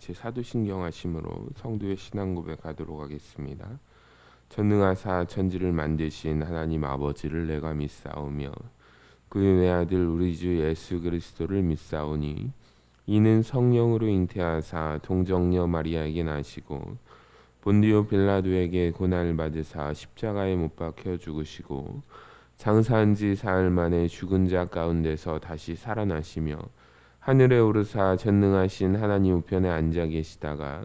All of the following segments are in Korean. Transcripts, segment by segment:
같이 사도신경 하심으로 성도의 신앙 고백하도록 하겠습니다. 전능하사 천지를 만드신 하나님 아버지를 내가 믿사오며 그의 내 아들 우리 주 예수 그리스도를 믿사오니 이는 성령으로 잉태하사 동정녀 마리아에게 나시고 본디오 빌라도에게 고난을 받으사 십자가에 못 박혀 죽으시고 장사한 지 사흘 만에 죽은 자 가운데서 다시 살아나시며 하늘에 오르사 전능하신 하나님 우편에 앉아 계시다가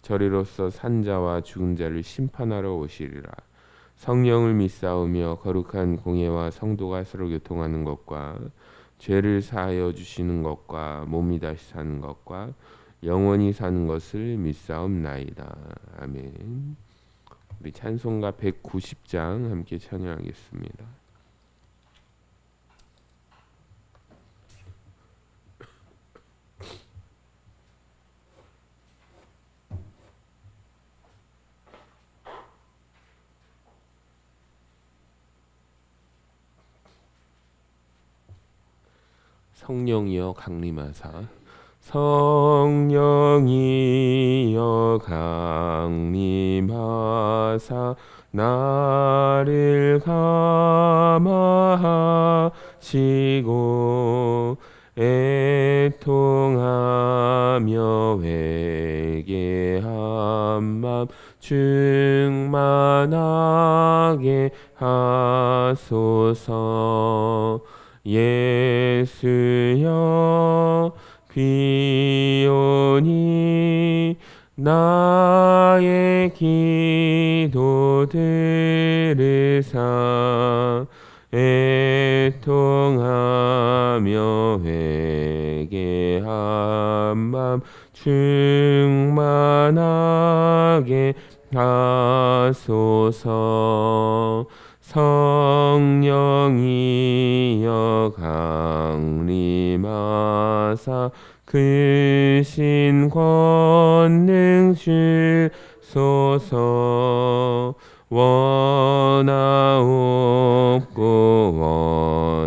저리로서 산 자와 죽은 자를 심판하러 오시리라. 성령을 믿사오며 거룩한 공예와 성도가 서로 교통하는 것과 죄를 사하여 주시는 것과 몸이 다시 사는 것과 영원히 사는 것을 믿사옵나이다. 아멘. 우리 찬송가 190장 함께 찬양하겠습니다. 성령이여 강림하사 성령이여 강림하사 나를 감화하시고 애통하며 회개한 맘 충만하게 하소서. 예수여 비오니 나의 기도 들으사 애통하며 회개한 맘 충만하게 하소서. 성령이여 강림하사 크신 권능 주소서. 원하옵고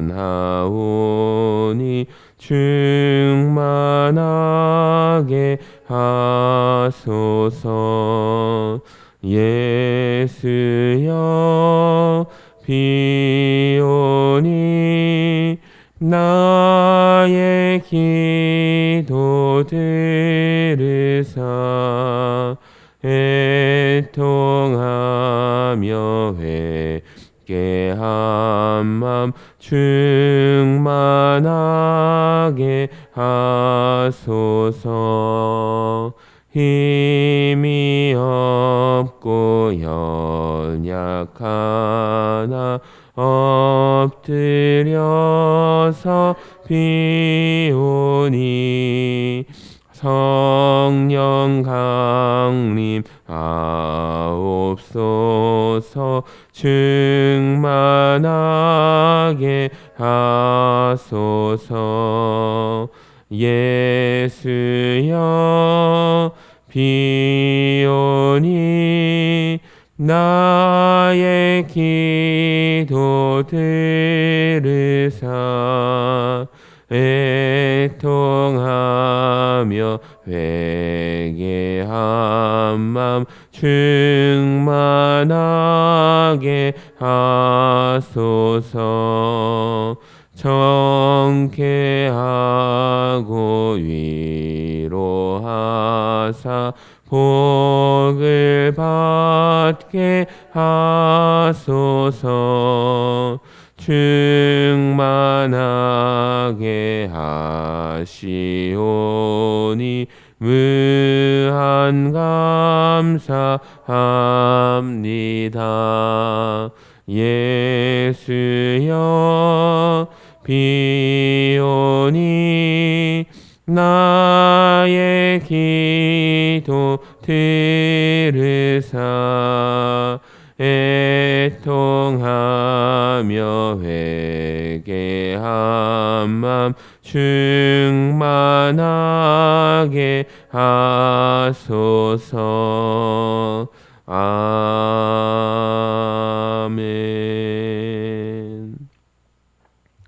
원하오니 충만하게 하소서. 예수여 비오니 나의 기도 들으사 애통하며 회개한 맘 충만하게 하소서. 힘이 없고 연약하나 엎드려서 비오니 성령 강림하옵소서. 충만하게 하소서. 예수여 비오니 나의 기도 들으사 애통하며 회개한 맘 충만하게 하소서. 정케하고 위로하사 복을 받게 하소서. 충만하게 하시오니 무한 감사합니다. 예수여 비오니 나의 기도 들으사 애통하며 회개한 맘 충만하게 하소서. 아멘.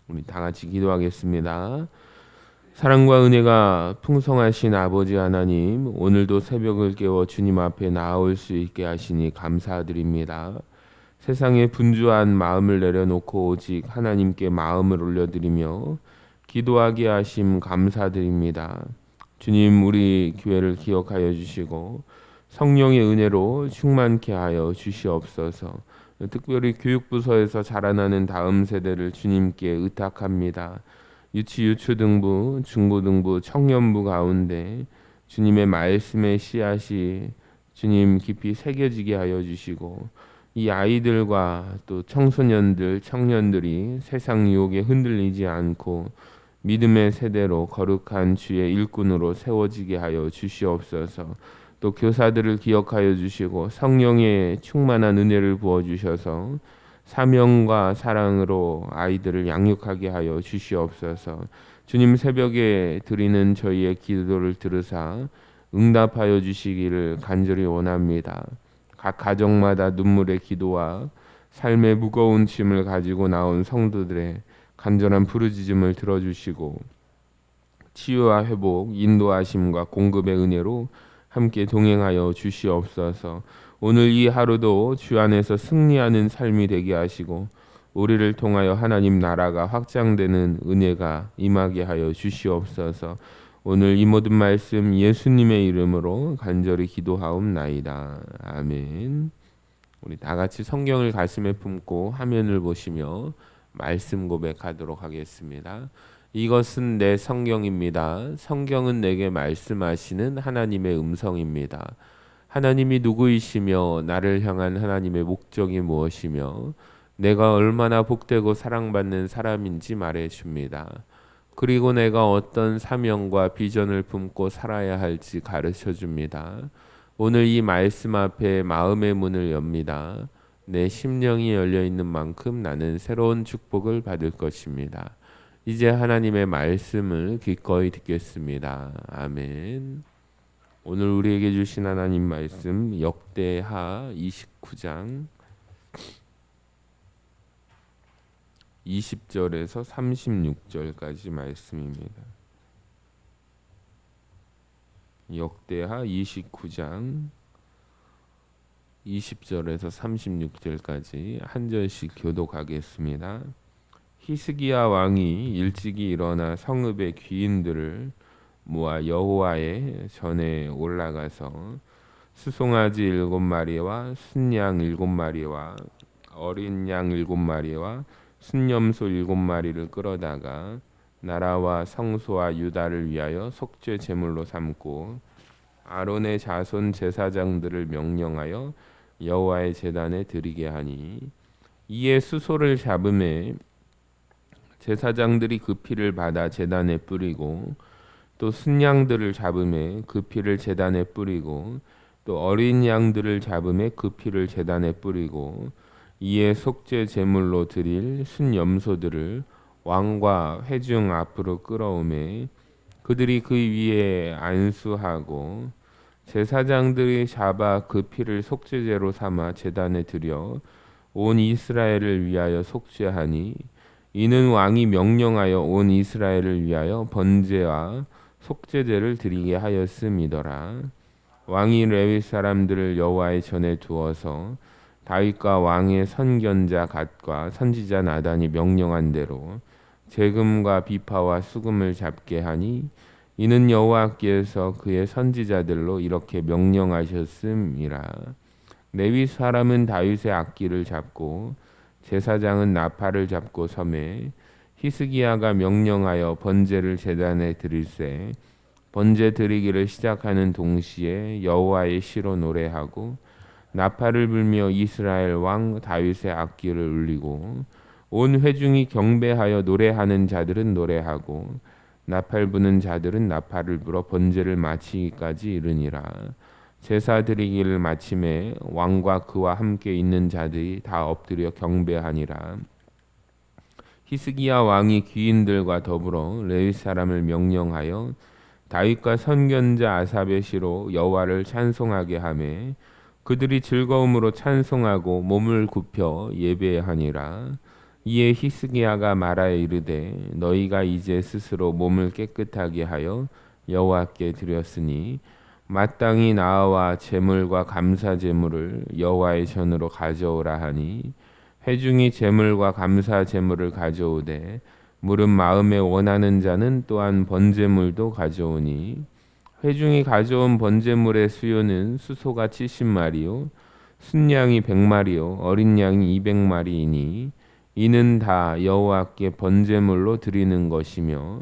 우리 다 같이 기도하겠습니다. 사랑과 은혜가 풍성하신 아버지 하나님, 오늘도 새벽을 깨워 주님 앞에 나아올 수 있게 하시니 감사드립니다. 세상에 분주한 마음을 내려놓고 오직 하나님께 마음을 올려드리며 기도하게 하심 감사드립니다. 주님, 우리 교회를 기억하여 주시고 성령의 은혜로 충만케 하여 주시옵소서. 특별히 교육부서에서 자라나는 다음 세대를 주님께 의탁합니다. 유치, 유초등부, 중고등부, 청년부 가운데 주님의 말씀의 씨앗이 주님 깊이 새겨지게 하여 주시고 이 아이들과 또 청소년들, 청년들이 세상 유혹에 흔들리지 않고 믿음의 세대로 거룩한 주의 일꾼으로 세워지게 하여 주시옵소서. 또 교사들을 기억하여 주시고 성령의 충만한 은혜를 부어 주셔서 사명과 사랑으로 아이들을 양육하게 하여 주시옵소서. 주님, 새벽에 드리는 저희의 기도를 들으사 응답하여 주시기를 간절히 원합니다. 각 가정마다 눈물의 기도와 삶의 무거운 짐을 가지고 나온 성도들의 간절한 부르짖음을 들어주시고 치유와 회복, 인도하심과 공급의 은혜로 함께 동행하여 주시옵소서. 오늘 이 하루도 주 안에서 승리하는 삶이 되게 하시고 우리를 통하여 하나님 나라가 확장되는 은혜가 임하게 하여 주시옵소서. 오늘 이 모든 말씀 예수님의 이름으로 간절히 기도하옵나이다. 아멘. 우리 다 같이 성경을 가슴에 품고 화면을 보시며 말씀 고백하도록 하겠습니다. 이것은 내 성경입니다. 성경은 내게 말씀하시는 하나님의 음성입니다. 하나님이 누구이시며 나를 향한 하나님의 목적이 무엇이며 내가 얼마나 복되고 사랑받는 사람인지 말해줍니다. 그리고 내가 어떤 사명과 비전을 품고 살아야 할지 가르쳐줍니다. 오늘 이 말씀 앞에 마음의 문을 엽니다. 내 심령이 열려있는 만큼 나는 새로운 축복을 받을 것입니다. 이제 하나님의 말씀을 기꺼이 듣겠습니다. 아멘. 오늘 우리에게 주신 하나님 말씀 역대하 29장 20절에서 36절까지 말씀입니다. 역대하 29장 20절에서 36절까지 한 절씩 교독하겠습니다. 히스기야 왕이 일찍이 일어나 성읍의 귀인들을 모아 여호와의 전에 올라가서 수송아지 7마리와 순양 7마리와 어린 양 7마리와 순염소 7마리를 끌어다가 나라와 성소와 유다를 위하여 속죄 제물로 삼고 아론의 자손 제사장들을 명령하여 여호와의 제단에 드리게 하니 이에 수소를 잡음에 제사장들이 그 피를 받아 제단에 뿌리고 또 순양들을 잡음에 그 피를 제단에 뿌리고 또 어린 양들을 잡음에 그 피를 제단에 뿌리고 이에 속죄 제물로 드릴 순염소들을 왕과 회중 앞으로 끌어오매 그들이 그 위에 안수하고 제사장들이 잡아 그 피를 속죄제로 삼아 제단에 드려 온 이스라엘을 위하여 속죄하니 이는 왕이 명령하여 온 이스라엘을 위하여 번제와 속죄제를 드리게 하였음이더라. 왕이 레위 사람들을 여호와의 전에 두어서 다윗과 왕의 선견자 갓과 선지자 나단이 명령한 대로 재금과 비파와 수금을 잡게 하니 이는 여호와께서 그의 선지자들로 이렇게 명령하셨음이라. 레위 사람은 다윗의 악기를 잡고 제사장은 나팔을 잡고 섬에 히스기야가 명령하여 번제를 제단에 드릴새 번제 드리기를 시작하는 동시에 여호와의 시로 노래하고 나팔을 불며 이스라엘 왕 다윗의 악기를 울리고 온 회중이 경배하여 노래하는 자들은 노래하고 나팔 부는 자들은 나팔을 불어 번제를 마치기까지 이르니라. 제사 드리기를 마침에 왕과 그와 함께 있는 자들이 다 엎드려 경배하니라. 히스기야 왕이 귀인들과 더불어 레위 사람을 명령하여 다윗과 선견자 아삽의 시로 여호와를 찬송하게 하매 그들이 즐거움으로 찬송하고 몸을 굽혀 예배하니라. 이에 히스기야가 말하여 이르되 너희가 이제 스스로 몸을 깨끗하게 하여 여호와께 드렸으니 마땅히 나와 제물과 감사 제물을 여호와의 전으로 가져오라 하니 회중이 제물과 감사 제물을 가져오되 물은 마음에 원하는 자는 또한 번제물도 가져오니 회중이 가져온 번제물의 수요는 수소가 70마리요 순양이 100마리요 어린 양이 200마리이니 이는 다 여호와께 번제물로 드리는 것이며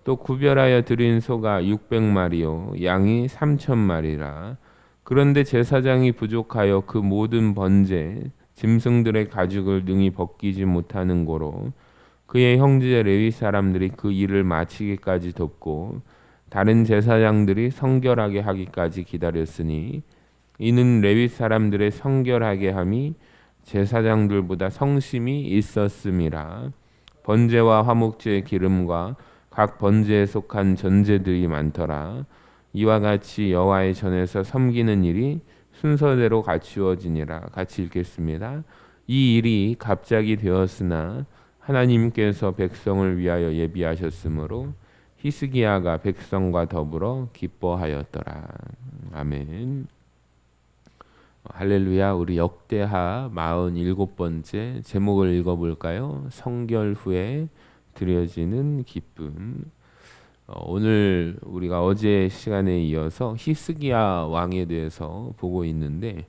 또 구별하여 드린 소가 600마리요 양이 3,000마리라. 그런데 제사장이 부족하여 그 모든 번제 짐승들의 가죽을 능히 벗기지 못하는 고로 그의 형제 레위 사람들이 그 일을 마치기까지 돕고 다른 제사장들이 성결하게 하기까지 기다렸으니 이는 레위 사람들의 성결하게 함이 제사장들보다 성심이 있었음이라. 번제와 화목제의 기름과 각 번제에 속한 전제들이 많더라. 이와 같이 여호와의 전에서 섬기는 일이 순서대로 갖추어지니라. 같이 읽겠습니다. 이 일이 갑자기 되었으나 하나님께서 백성을 위하여 예비하셨으므로 히스기야가 백성과 더불어 기뻐하였더라. 아멘. 할렐루야. 우리 역대하 47번째 제목을 읽어볼까요? 성결 후에 드려지는 기쁨. 오늘 우리가 어제 시간에 이어서 히스기야 왕에 대해서 보고 있는데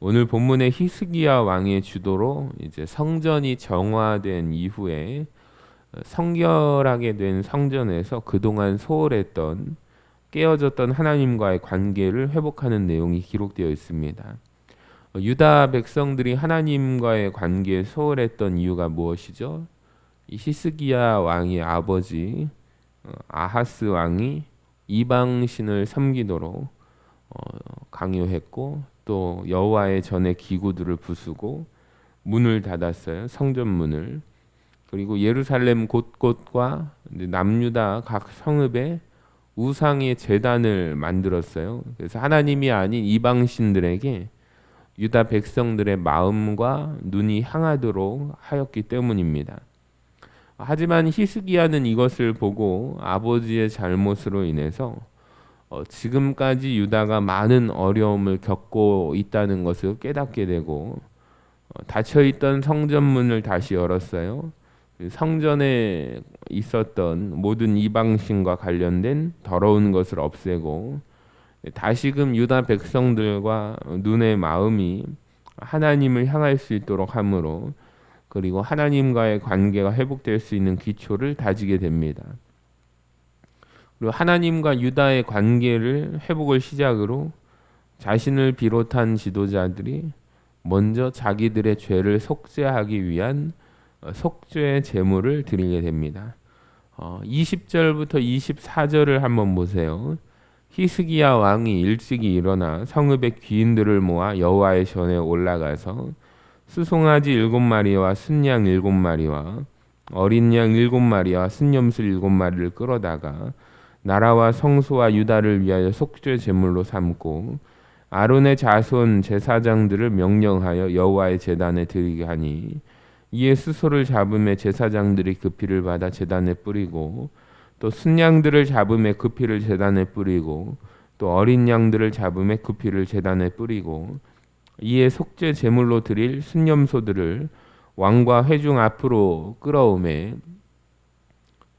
오늘 본문의 히스기야 왕의 주도로 이제 성전이 정화된 이후에 성결하게 된 성전에서 그동안 소홀했던 깨어졌던 하나님과의 관계를 회복하는 내용이 기록되어 있습니다. 유다 백성들이 하나님과의 관계에 소홀했던 이유가 무엇이죠? 이 히스기야 왕의 아버지 아하스 왕이 이방신을 섬기도록 강요했고 또 여호와의 전의 기구들을 부수고 문을 닫았어요. 성전 문을. 그리고 예루살렘 곳곳과 남유다 각 성읍에 우상의 제단을 만들었어요. 그래서 하나님이 아닌 이방신들에게 유다 백성들의 마음과 눈이 향하도록 하였기 때문입니다. 하지만 히스기야는 이것을 보고 아버지의 잘못으로 인해서 지금까지 유다가 많은 어려움을 겪고 있다는 것을 깨닫게 되고 닫혀있던 성전문을 다시 열었어요. 성전에 있었던 모든 이방신과 관련된 더러운 것을 없애고 다시금 유다 백성들과 눈의 마음이 하나님을 향할 수 있도록 함으로 그리고 하나님과의 관계가 회복될 수 있는 기초를 다지게 됩니다. 그리고 하나님과 유다의 관계를 회복을 시작으로 자신을 비롯한 지도자들이 먼저 자기들의 죄를 속죄하기 위한 속죄 제물을 드리게 됩니다. 20절부터 24절을 한번 보세요. 히스기야 왕이 일찍이 일어나 성읍의 귀인들을 모아 여호와의 전에 올라가서 수송아지 7마리와 순양 7마리와 어린 양 7마리와 순염소 7마리를 끌어다가 나라와 성소와 유다를 위하여 속죄 제물로 삼고 아론의 자손 제사장들을 명령하여 여호와의 제단에 드리게 하니 이에 수소를 잡음에 제사장들이 그 피를 받아 제단에 뿌리고 또 순양들을 잡음에 그 피를 제단에 뿌리고 또 어린 양들을 잡음에 그 피를 제단에 뿌리고 이에 속죄 제물로 드릴 순염소들을 왕과 회중 앞으로 끌어오매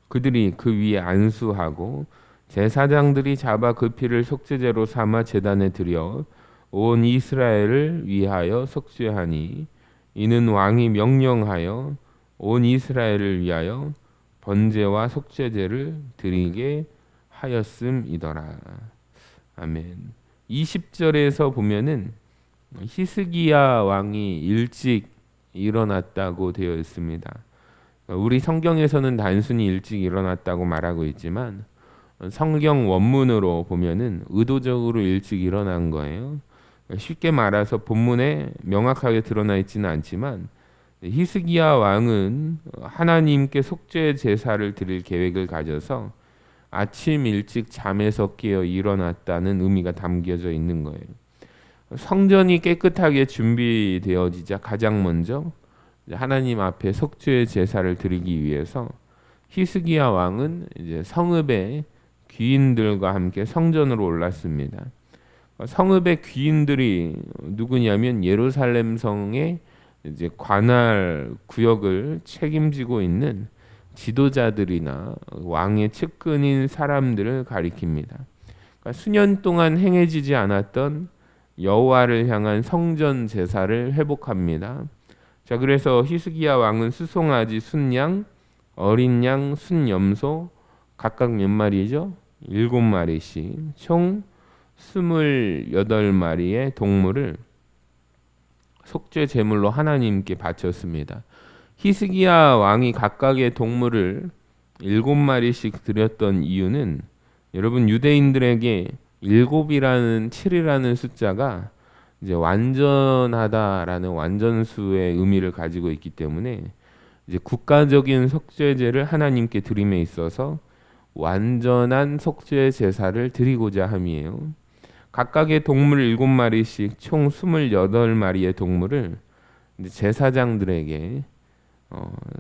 그들이 그 위에 안수하고 제사장들이 잡아 그 피를 속죄제로 삼아 제단에 드려 온 이스라엘을 위하여 속죄하니 이는 왕이 명령하여 온 이스라엘을 위하여 번제와 속죄제를 드리게 하였음이더라. 아멘. 20절에서 보면은 히스기야 왕이 일찍 일어났다고 되어 있습니다. 우리 성경에서는 단순히 일찍 일어났다고 말하고 있지만 성경 원문으로 보면은 의도적으로 일찍 일어난 거예요. 쉽게 말해서 본문에 명확하게 드러나 있지는 않지만 히스기야 왕은 하나님께 속죄 제사를 드릴 계획을 가져서 아침 일찍 잠에서 깨어 일어났다는 의미가 담겨져 있는 거예요. 성전이 깨끗하게 준비되어지자 가장 먼저 하나님 앞에 속죄의 제사를 드리기 위해서 히스기야 왕은 이제 성읍의 귀인들과 함께 성전으로 올랐습니다. 성읍의 귀인들이 누구냐면 예루살렘 성의 이제 관할 구역을 책임지고 있는 지도자들이나 왕의 측근인 사람들을 가리킵니다. 그러니까 수년 동안 행해지지 않았던 여호와를 향한 성전 제사를 회복합니다. 자, 그래서 히스기야 왕은 수송아지, 순양, 어린 양, 순염소 각각 몇 마리죠? 7마리씩 총 28마리의 동물을 속죄 제물로 하나님께 바쳤습니다. 히스기야 왕이 각각의 동물을 7마리씩 드렸던 이유는 여러분 유대인들에게 7이라는 숫자가 이제 완전하다라는 완전수의 의미를 가지고 있기 때문에 이제 국가적인 속죄제를 하나님께 드림에 있어서 완전한 속죄 제사를 드리고자 함이에요. 각각의 동물 7마리씩 총 28마리의 동물을 제사장들에게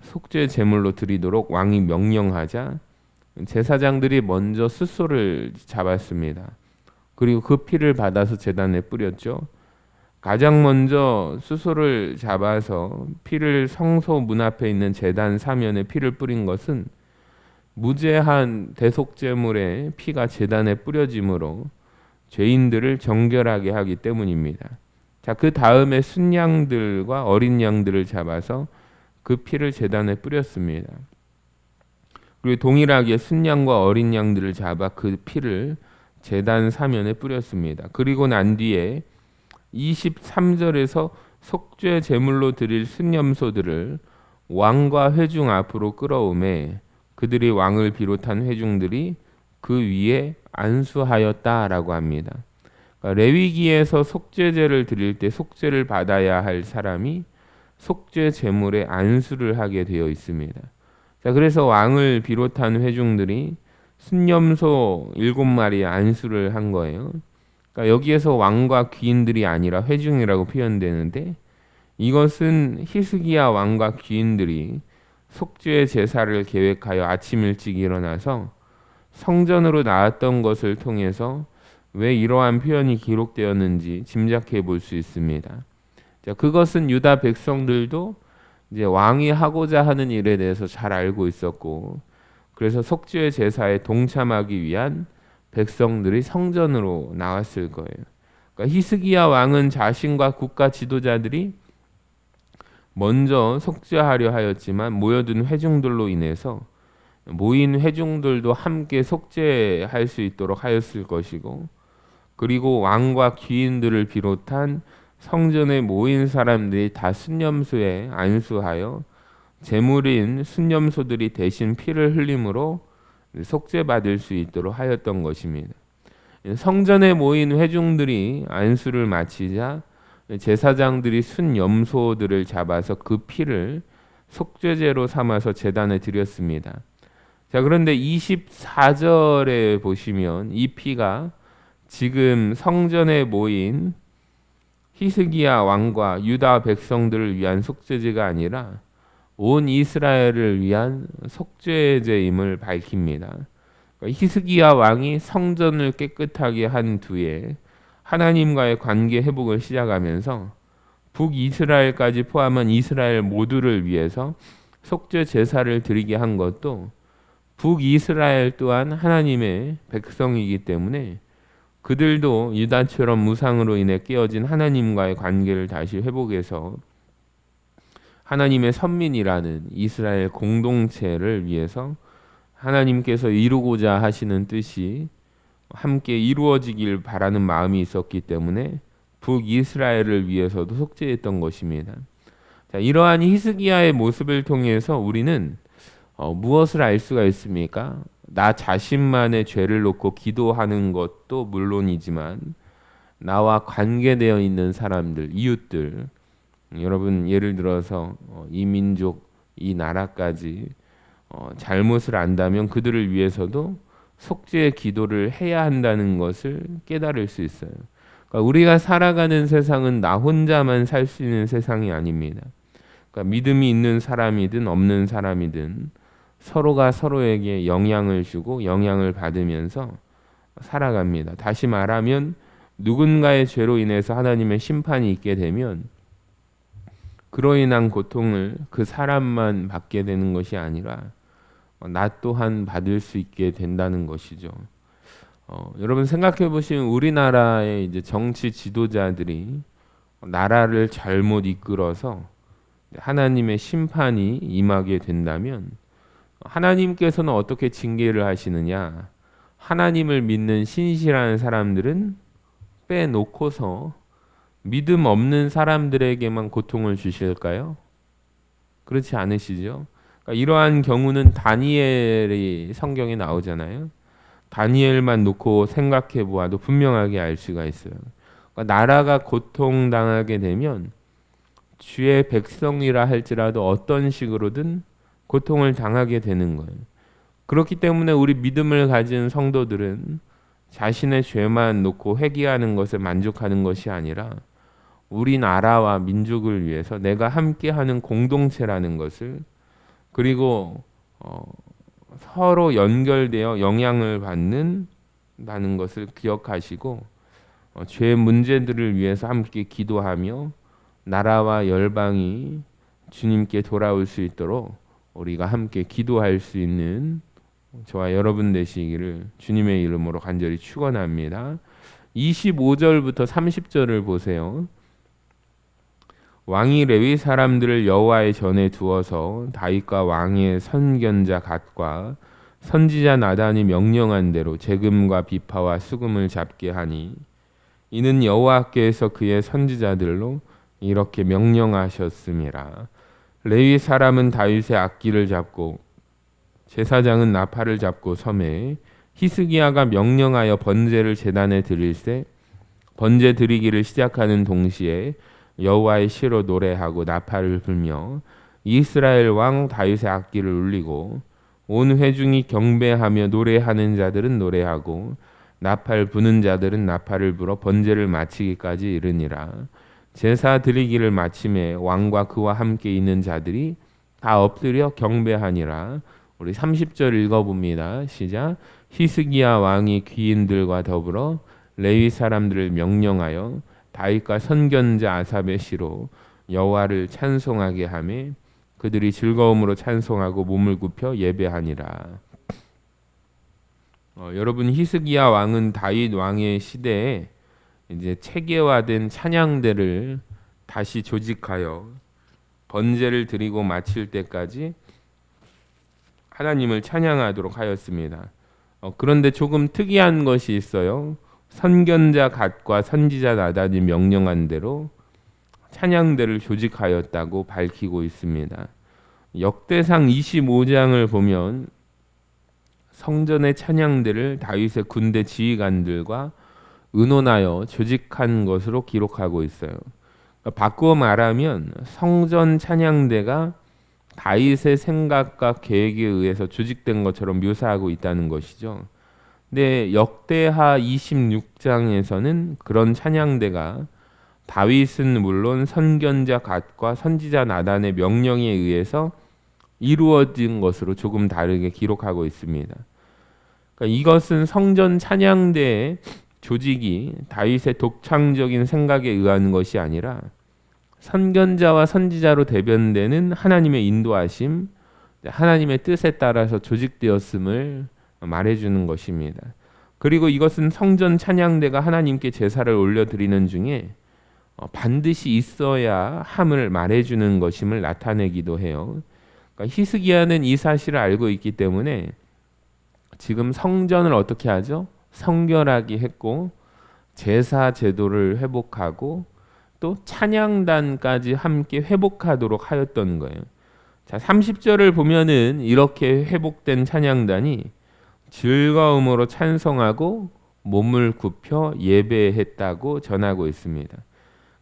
속죄 제물로 드리도록 왕이 명령하자 제사장들이 먼저 숫소를 잡았습니다. 그리고 그 피를 받아서 제단에 뿌렸죠. 가장 먼저 숫소를 잡아서 피를 성소 문 앞에 있는 제단 사면에 피를 뿌린 것은 무죄한 대속제물의 피가 제단에 뿌려짐으로 죄인들을 정결하게 하기 때문입니다. 자, 그 다음에 순양들과 어린 양들을 잡아서 그 피를 제단에 뿌렸습니다. 그리고 동일하게 순양과 어린 양들을 잡아 그 피를 제단 사면에 뿌렸습니다. 그리고 난 뒤에 23절에서 속죄 제물로 드릴 순염소들을 왕과 회중 앞으로 끌어오매 그들이 왕을 비롯한 회중들이 그 위에 안수하였다라고 합니다. 그러니까 레위기에서 속죄제를 드릴 때 속죄를 받아야 할 사람이 속죄 제물에 안수를 하게 되어 있습니다. 자, 그래서 왕을 비롯한 회중들이 순염소 7마리에 안수를 한 거예요. 그러니까 여기에서 왕과 귀인들이 아니라 회중이라고 표현되는데 이것은 히스기야 왕과 귀인들이 속죄 제사를 계획하여 아침 일찍 일어나서 성전으로 나왔던 것을 통해서 왜 이러한 표현이 기록되었는지 짐작해 볼 수 있습니다. 자, 그것은 유다 백성들도 이제 왕이 하고자 하는 일에 대해서 잘 알고 있었고 그래서 속죄 제사에 동참하기 위한 백성들이 성전으로 나왔을 거예요. 그러니까 히스기야 왕은 자신과 국가 지도자들이 먼저 속죄하려 하였지만 모여든 회중들로 인해서 모인 회중들도 함께 속죄할 수 있도록 하였을 것이고 그리고 왕과 귀인들을 비롯한 성전에 모인 사람들이 다 순염소에 안수하여 제물인 순염소들이 대신 피를 흘림으로 속죄받을 수 있도록 하였던 것입니다. 성전에 모인 회중들이 안수를 마치자 제사장들이 순염소들을 잡아서 그 피를 속죄제로 삼아서 제단에 드렸습니다. 자, 그런데 24절에 보시면 이 피가 지금 성전에 모인 히스기야 왕과 유다 백성들을 위한 속죄제가 아니라 온 이스라엘을 위한 속죄제임을 밝힙니다. 히스기야 왕이 성전을 깨끗하게 한 뒤에 하나님과의 관계 회복을 시작하면서 북이스라엘까지 포함한 이스라엘 모두를 위해서 속죄 제사를 드리게 한 것도 북이스라엘 또한 하나님의 백성이기 때문에 그들도 유다처럼 무상으로 인해 깨어진 하나님과의 관계를 다시 회복해서 하나님의 선민이라는 이스라엘 공동체를 위해서 하나님께서 이루고자 하시는 뜻이 함께 이루어지길 바라는 마음이 있었기 때문에 북이스라엘을 위해서도 속죄했던 것입니다. 자, 이러한 히스기야의 모습을 통해서 우리는 무엇을 알 수가 있습니까? 나 자신만의 죄를 놓고 기도하는 것도 물론이지만 나와 관계되어 있는 사람들, 이웃들, 여러분 예를 들어서 이 민족, 이 나라까지 잘못을 안다면 그들을 위해서도 속죄의 기도를 해야 한다는 것을 깨달을 수 있어요. 그러니까 우리가 살아가는 세상은 나 혼자만 살 수 있는 세상이 아닙니다. 그러니까 믿음이 있는 사람이든 없는 사람이든 서로가 서로에게 영향을 주고 영향을 받으면서 살아갑니다. 다시 말하면 누군가의 죄로 인해서 하나님의 심판이 있게 되면 그로 인한 고통을 그 사람만 받게 되는 것이 아니라 나 또한 받을 수 있게 된다는 것이죠. 여러분 생각해 보시면 우리나라의 이제 정치 지도자들이 나라를 잘못 이끌어서 하나님의 심판이 임하게 된다면 하나님께서는 어떻게 징계를 하시느냐? 하나님을 믿는 신실한 사람들은 빼놓고서 믿음 없는 사람들에게만 고통을 주실까요? 그렇지 않으시죠? 그러니까 이러한 경우는 다니엘이 성경에 나오잖아요. 다니엘만 놓고 생각해 보아도 분명하게 알 수가 있어요. 그러니까 나라가 고통당하게 되면 주의 백성이라 할지라도 어떤 식으로든 고통을 당하게 되는 거예요. 그렇기 때문에 우리 믿음을 가진 성도들은 자신의 죄만 놓고 회개하는 것에 만족하는 것이 아니라 우리나라와 민족을 위해서 내가 함께하는 공동체라는 것을 그리고 서로 연결되어 영향을 받는다는 것을 기억하시고 죄 문제들을 위해서 함께 기도하며 나라와 열방이 주님께 돌아올 수 있도록 우리가 함께 기도할 수 있는 저와 여러분 되시기를 주님의 이름으로 간절히 축원합니다. 25절부터 30절을 보세요. 왕이 레위 사람들을 여호와의 전에 두어서 다윗과 왕의 선견자 갓과 선지자 나단이 명령한 대로 재금과 비파와 수금을 잡게 하니 이는 여호와께서 그의 선지자들로 이렇게 명령하셨음이라. 레위 사람은 다윗의 악기를 잡고 제사장은 나팔을 잡고 섬에 히스기야가 명령하여 번제를 제단에 드릴새 번제 드리기를 시작하는 동시에 여호와의 시로 노래하고 나팔을 불며 이스라엘 왕 다윗의 악기를 울리고 온 회중이 경배하며 노래하는 자들은 노래하고 나팔 부는 자들은 나팔을 불어 번제를 마치기까지 이르니라. 제사 드리기를 마침에 왕과 그와 함께 있는 자들이 다 엎드려 경배하니라. 우리 30절 읽어봅니다. 시작. 히스기야 왕이 귀인들과 더불어 레위 사람들을 명령하여 다윗과 선견자 아삽의 시로 여호와를 찬송하게 하며 그들이 즐거움으로 찬송하고 몸을 굽혀 예배하니라. 여러분 히스기야 왕은 다윗 왕의 시대에 이제 체계화된 찬양대를 다시 조직하여 번제를 드리고 마칠 때까지 하나님을 찬양하도록 하였습니다. 그런데 조금 특이한 것이 있어요. 선견자 갓과 선지자 나단이 명령한 대로 찬양대를 조직하였다고 밝히고 있습니다. 역대상 25장을 보면 성전의 찬양대를 다윗의 군대 지휘관들과 의논하여 조직한 것으로 기록하고 있어요. 바꾸어 말하면 성전 찬양대가 다윗의 생각과 계획에 의해서 조직된 것처럼 묘사하고 있다는 것이죠. 근데 역대하 26장에서는 그런 찬양대가 다윗은 물론 선견자 갓과 선지자 나단의 명령에 의해서 이루어진 것으로 조금 다르게 기록하고 있습니다. 그러니까 이것은 성전 찬양대의 조직이 다윗의 독창적인 생각에 의한 것이 아니라 선견자와 선지자로 대변되는 하나님의 인도하심, 하나님의 뜻에 따라서 조직되었음을 말해주는 것입니다. 그리고 이것은 성전 찬양대가 하나님께 제사를 올려드리는 중에 반드시 있어야 함을 말해주는 것임을 나타내기도 해요. 그러니까 히스기야는 이 사실을 알고 있기 때문에 지금 성전을 어떻게 하죠? 성결하게 했고 제사 제도를 회복하고 또 찬양단까지 함께 회복하도록 하였던 거예요. 자, 30절을 보면은 이렇게 회복된 찬양단이 즐거움으로 찬송하고 몸을 굽혀 예배했다고 전하고 있습니다.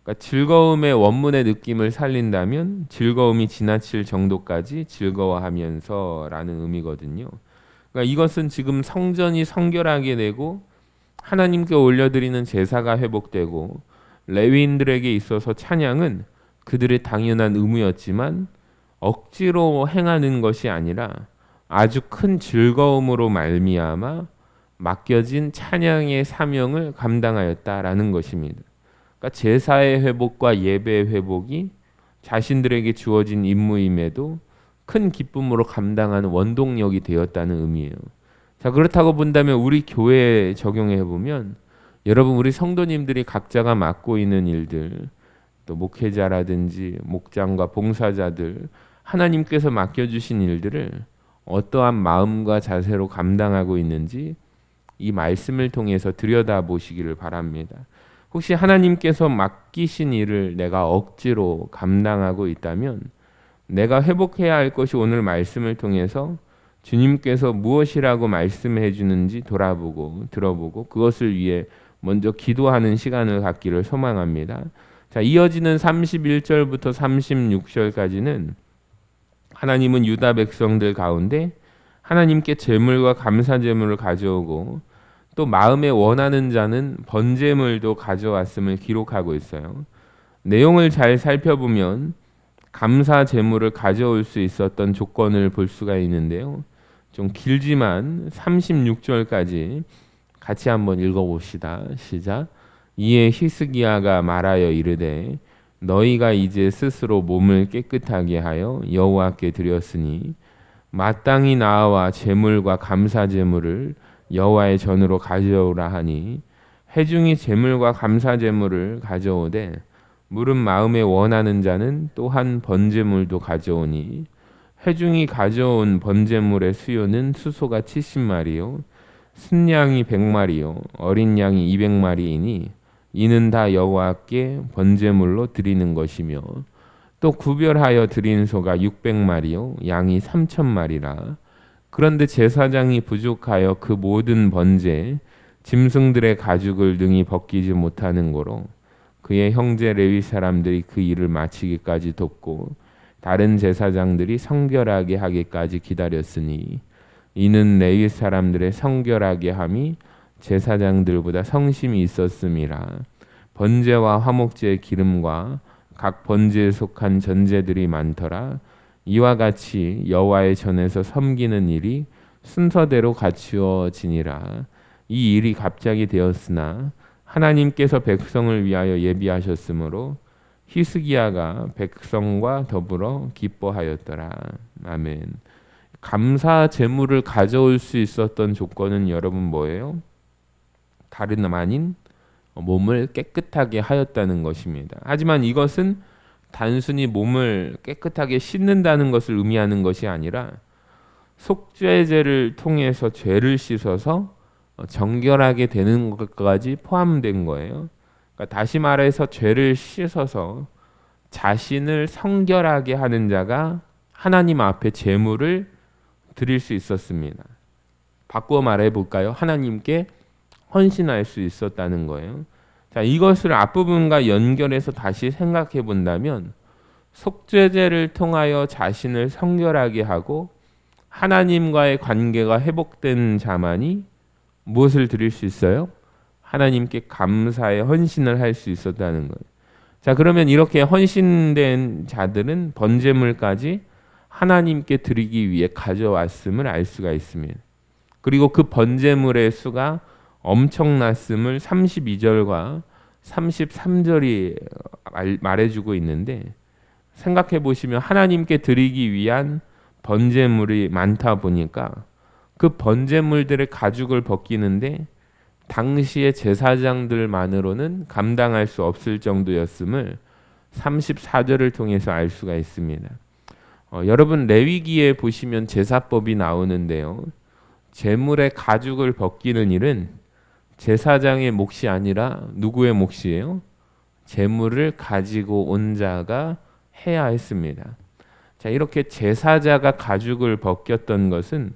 그러니까 즐거움의 원문의 느낌을 살린다면 즐거움이 지나칠 정도까지 즐거워하면서라는 의미거든요. 그러니까 이것은 지금 성전이 성결하게 되고 하나님께 올려드리는 제사가 회복되고 레위인들에게 있어서 찬양은 그들의 당연한 의무였지만 억지로 행하는 것이 아니라 아주 큰 즐거움으로 말미암아 맡겨진 찬양의 사명을 감당하였다라는 것입니다. 그러니까 제사의 회복과 예배의 회복이 자신들에게 주어진 임무임에도 큰 기쁨으로 감당하는 원동력이 되었다는 의미예요. 자, 그렇다고 본다면 우리 교회에 적용해 보면 여러분 우리 성도님들이 각자가 맡고 있는 일들, 또 목회자라든지 목장과 봉사자들, 하나님께서 맡겨주신 일들을 어떠한 마음과 자세로 감당하고 있는지 이 말씀을 통해서 들여다보시기를 바랍니다. 혹시 하나님께서 맡기신 일을 내가 억지로 감당하고 있다면 내가 회복해야 할 것이 오늘 말씀을 통해서 주님께서 무엇이라고 말씀해 주는지 돌아보고 들어보고 그것을 위해 먼저 기도하는 시간을 갖기를 소망합니다. 자, 이어지는 31절부터 36절까지는 하나님은 유다 백성들 가운데 하나님께 제물과 감사 제물을 가져오고 또 마음에 원하는 자는 번제물도 가져왔음을 기록하고 있어요. 내용을 잘 살펴보면 감사 제물을 가져올 수 있었던 조건을 볼 수가 있는데요. 좀 길지만 36절까지 같이 한번 읽어봅시다. 시작. 이에 히스기야가 말하여 이르되 너희가 이제 스스로 몸을 깨끗하게 하여 여호와께 드렸으니 마땅히 나와 제물과 감사 제물을 여호와의 전으로 가져오라 하니 회중이 제물과 감사 제물을 가져오되 물은 마음에 원하는 자는 또한 번제물도 가져오니 회중이 가져온 번제물의 수요는 수소가 70마리요 순양이 100마리요 어린 양이 200마리이니 이는 다 여호와께 번제물로 드리는 것이며 또 구별하여 드린 소가 600마리요 양이 3000마리라. 그런데 제사장이 부족하여 그 모든 번제 짐승들의 가죽을 능히 벗기지 못하는 고로 그의 형제 레위 사람들이 그 일을 마치기까지 돕고 다른 제사장들이 성결하게 하기까지 기다렸으니 이는 레위 사람들의 성결하게 함이 제사장들보다 성심이 있었음이라. 번제와 화목제의 기름과 각 번제에 속한 전제들이 많더라. 이와 같이 여호와의 전에서 섬기는 일이 순서대로 갖추어지니라. 이 일이 갑자기 되었으나 하나님께서 백성을 위하여 예비하셨으므로 히스기야가 백성과 더불어 기뻐하였더라. 아멘. 감사 제물을 가져올 수 있었던 조건은 여러분 뭐예요? 다른 아닌 몸을 깨끗하게 하였다는 것입니다. 하지만 이것은 단순히 몸을 깨끗하게 씻는다는 것을 의미하는 것이 아니라 속죄제를 통해서 죄를 씻어서 정결하게 되는 것까지 포함된 거예요. 그러니까 다시 말해서 죄를 씻어서 자신을 성결하게 하는 자가 하나님 앞에 제물을 드릴 수 있었습니다. 바꾸어 말해 볼까요? 하나님께 헌신할 수 있었다는 거예요. 자, 이것을 앞부분과 연결해서 다시 생각해 본다면 속죄제를 통하여 자신을 성결하게 하고 하나님과의 관계가 회복된 자만이 무엇을 드릴 수 있어요? 하나님께 감사의 헌신을 할 수 있었다는 거예요. 자, 그러면 이렇게 헌신된 자들은 번제물까지 하나님께 드리기 위해 가져왔음을 알 수가 있습니다. 그리고 그 번제물의 수가 엄청났음을 32절과 33절이 말해주고 있는데 생각해 보시면 하나님께 드리기 위한 번제물이 많다 보니까 그 번제물들의 가죽을 벗기는데 당시의 제사장들만으로는 감당할 수 없을 정도였음을 34절을 통해서 알 수가 있습니다. 여러분 레위기에 보시면 제사법이 나오는데요. 제물의 가죽을 벗기는 일은 제사장의 몫이 아니라 누구의 몫이에요? 제물을 가지고 온 자가 해야 했습니다. 자, 이렇게 제사자가 가죽을 벗겼던 것은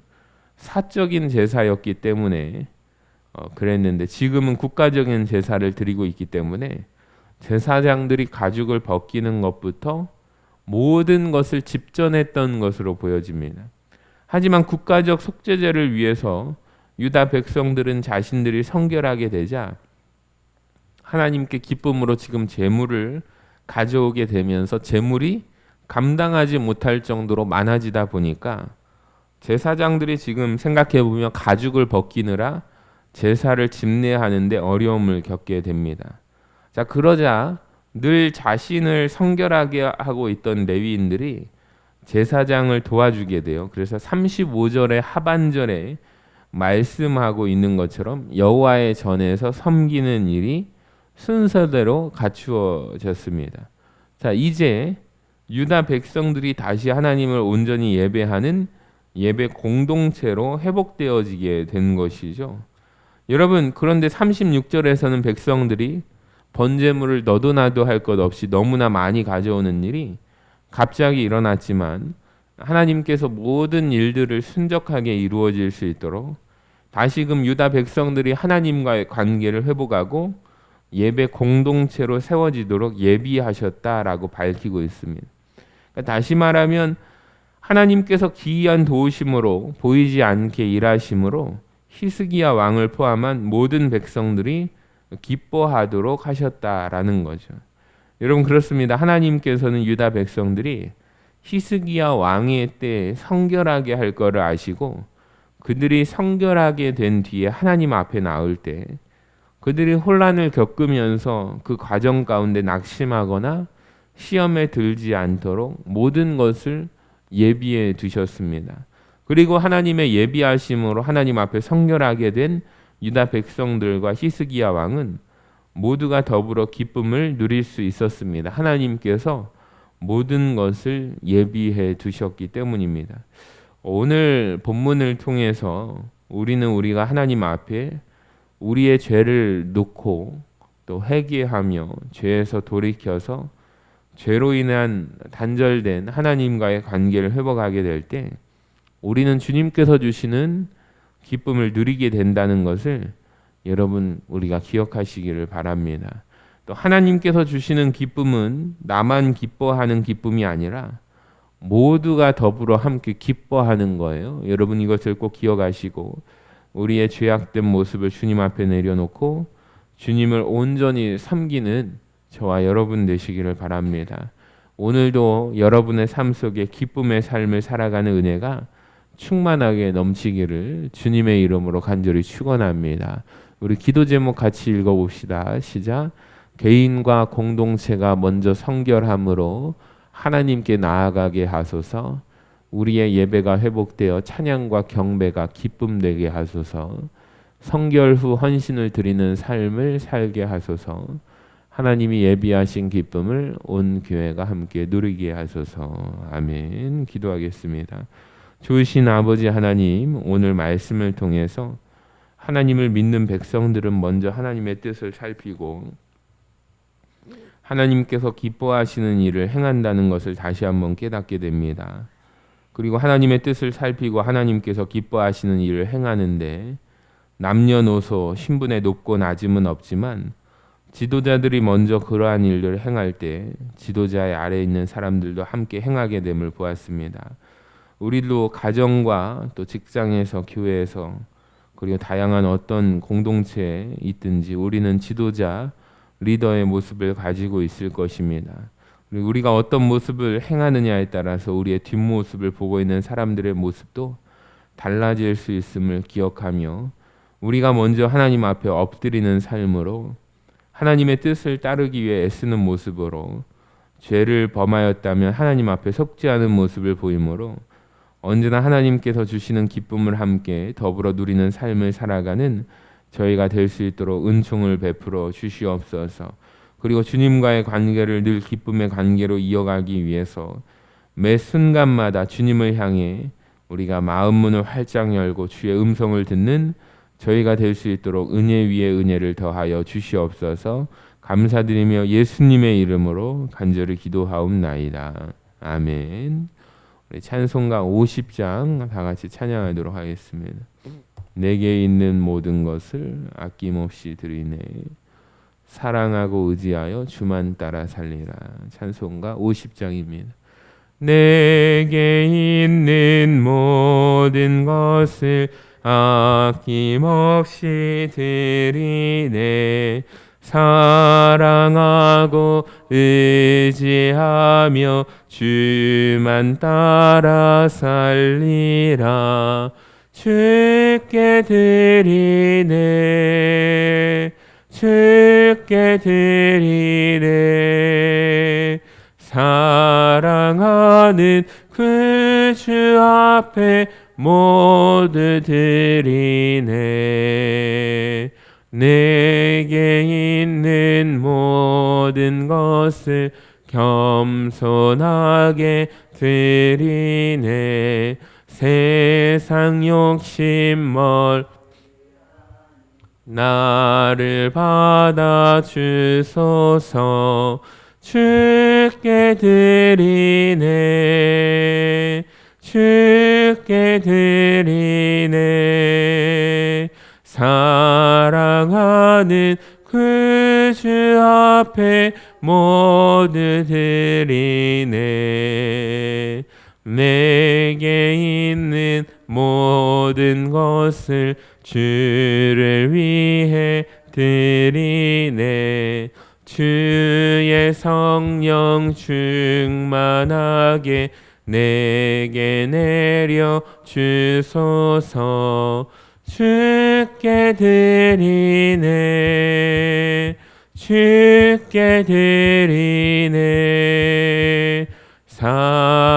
사적인 제사였기 때문에 그랬는데 지금은 국가적인 제사를 드리고 있기 때문에 제사장들이 가죽을 벗기는 것부터 모든 것을 집전했던 것으로 보여집니다. 하지만 국가적 속죄제를 위해서 유다 백성들은 자신들이 성결하게 되자 하나님께 기쁨으로 지금 제물을 가져오게 되면서 재물이 감당하지 못할 정도로 많아지다 보니까 제사장들이 지금 생각해 보면 가죽을 벗기느라 제사를 집례하는데 어려움을 겪게 됩니다. 자, 그러자 늘 자신을 성결하게 하고 있던 레위인들이 제사장을 도와주게 돼요. 그래서 35절의 하반절에 말씀하고 있는 것처럼 여호와의 전에서 섬기는 일이 순서대로 갖추어졌습니다. 자, 이제 유다 백성들이 다시 하나님을 온전히 예배하는 예배 공동체로 회복되어지게 된 것이죠. 여러분, 그런데 36절에서는 백성들이 번제물을 너도 나도 할 것 없이 너무나 많이 가져오는 일이 갑자기 일어났지만 하나님께서 모든 일들을 순적하게 이루어질 수 있도록 다시금 유다 백성들이 하나님과의 관계를 회복하고 예배 공동체로 세워지도록 예비하셨다라고 밝히고 있습니다. 그러니까 다시 말하면 하나님께서 기이한 도우심으로 보이지 않게 일하심으로 히스기야 왕을 포함한 모든 백성들이 기뻐하도록 하셨다라는 거죠. 여러분, 그렇습니다. 하나님께서는 유다 백성들이 히스기야 왕의 때에 성결하게 할 것을 아시고 그들이 성결하게 된 뒤에 하나님 앞에 나올 때 그들이 혼란을 겪으면서 그 과정 가운데 낙심하거나 시험에 들지 않도록 모든 것을 예비해 두셨습니다. 그리고 하나님의 예비하심으로 하나님 앞에 성결하게 된 유다 백성들과 히스기야 왕은 모두가 더불어 기쁨을 누릴 수 있었습니다. 하나님께서 모든 것을 예비해 두셨기 때문입니다. 오늘 본문을 통해서 우리는 우리가 하나님 앞에 우리의 죄를 놓고 또 회개하며 죄에서 돌이켜서 죄로 인한 단절된 하나님과의 관계를 회복하게 될 때 우리는 주님께서 주시는 기쁨을 누리게 된다는 것을 여러분 우리가 기억하시기를 바랍니다. 또 하나님께서 주시는 기쁨은 나만 기뻐하는 기쁨이 아니라 모두가 더불어 함께 기뻐하는 거예요. 여러분 이것을 꼭 기억하시고 우리의 죄악된 모습을 주님 앞에 내려놓고 주님을 온전히 섬기는 저와 여러분 되시기를 바랍니다. 오늘도 여러분의 삶 속에 기쁨의 삶을 살아가는 은혜가 충만하게 넘치기를 주님의 이름으로 간절히 축원합니다. 우리 기도 제목 같이 읽어봅시다. 시작. 개인과 공동체가 먼저 성결함으로 하나님께 나아가게 하소서. 우리의 예배가 회복되어 찬양과 경배가 기쁨 되게 하소서. 성결 후 헌신을 드리는 삶을 살게 하소서. 하나님이 예비하신 기쁨을 온 교회가 함께 누리게 하소서. 아멘. 기도하겠습니다. 좋으신 아버지 하나님, 오늘 말씀을 통해서 하나님을 믿는 백성들은 먼저 하나님의 뜻을 살피고 하나님께서 기뻐하시는 일을 행한다는 것을 다시 한번 깨닫게 됩니다. 그리고 하나님의 뜻을 살피고 하나님께서 기뻐하시는 일을 행하는데 남녀노소 신분의 높고 낮음은 없지만 지도자들이 먼저 그러한 일을 행할 때 지도자의 아래에 있는 사람들도 함께 행하게 됨을 보았습니다. 우리도 가정과 또 직장에서 교회에서 그리고 다양한 어떤 공동체에 있든지 우리는 지도자, 리더의 모습을 가지고 있을 것입니다. 그리고 우리가 어떤 모습을 행하느냐에 따라서 우리의 뒷모습을 보고 있는 사람들의 모습도 달라질 수 있음을 기억하며 우리가 먼저 하나님 앞에 엎드리는 삶으로 하나님의 뜻을 따르기 위해 애쓰는 모습으로 죄를 범하였다면 하나님 앞에 속지 않은 모습을 보이므로 언제나 하나님께서 주시는 기쁨을 함께 더불어 누리는 삶을 살아가는 저희가 될 수 있도록 은총을 베풀어 주시옵소서. 그리고 주님과의 관계를 늘 기쁨의 관계로 이어가기 위해서 매 순간마다 주님을 향해 우리가 마음 문을 활짝 열고 주의 음성을 듣는 저희가 될 수 있도록 은혜 위에 은혜를 더하여 주시옵소서. 감사드리며 예수님의 이름으로 간절히 기도하옵나이다. 아멘. 우리 찬송가 50장 다 같이 찬양하도록 하겠습니다. 내게 있는 모든 것을 아낌없이 드리네. 사랑하고 의지하여 주만 따라 살리라. 찬송가 50장입니다. 내게 있는 모든 것을 아낌없이 드리네. 사랑하고 의지하며 주만 따라 살리라. 주께 드리네 주께 드리네 사랑하는 그 주 앞에 모두 드리네. 내게 있는 모든 것을 겸손하게 드리네. 세상 욕심 나를 받아 주소서. 주께 드리네 주께 드리네 사랑하는 그 주 앞에 모두 드리네. 내게 있는 모든 것을 주를 위해 드리네. 주의 성령 충만하게 내게 내려 주소서. 주께 드리네 주께 드리네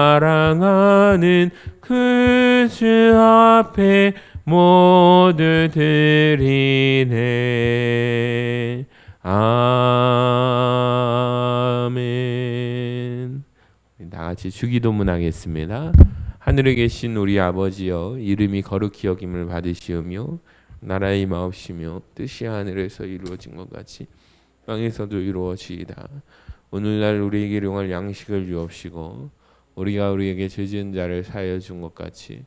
사랑하는 그 주 앞에 모두 드리네. 아멘. 다 같이 주기도문 하겠습니다. 하늘에 계신 우리 아버지여, 이름이 거룩히 여김을 받으시오며 나라의 마옵시며 뜻이 하늘에서 이루어진 것 같이 땅에서도 이루어지이다. 오늘날 우리에게 일용할 양식을 주옵시고 우리가 우리에게 죄 지은 자를 사하여 준 것 같이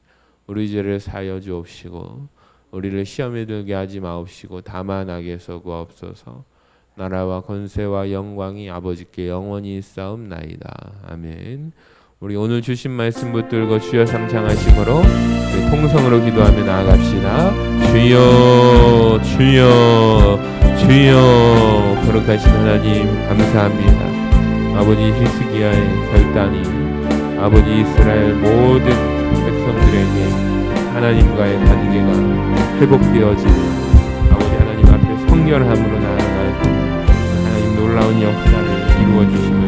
우리 죄를 사하여 주옵시고 우리를 시험에 들게 하지 마옵시고 다만 악에서 구하옵소서. 나라와 권세와 영광이 아버지께 영원히 있사옵나이다. 아멘. 우리 오늘 주신 말씀 붙들고 주여 삼창하심으로 우리 통성으로 기도하며 나아갑시다. 주여 주여 주여. 거룩하신 하나님 감사합니다. 아버지 히스기야의 결단이 아버지 이스라엘 모든 백성들에게 하나님과의 관계가 회복되어지고 아버지 하나님 앞에 성결함으로 나아갈 하나님 놀라운 역사를 이루어 주심을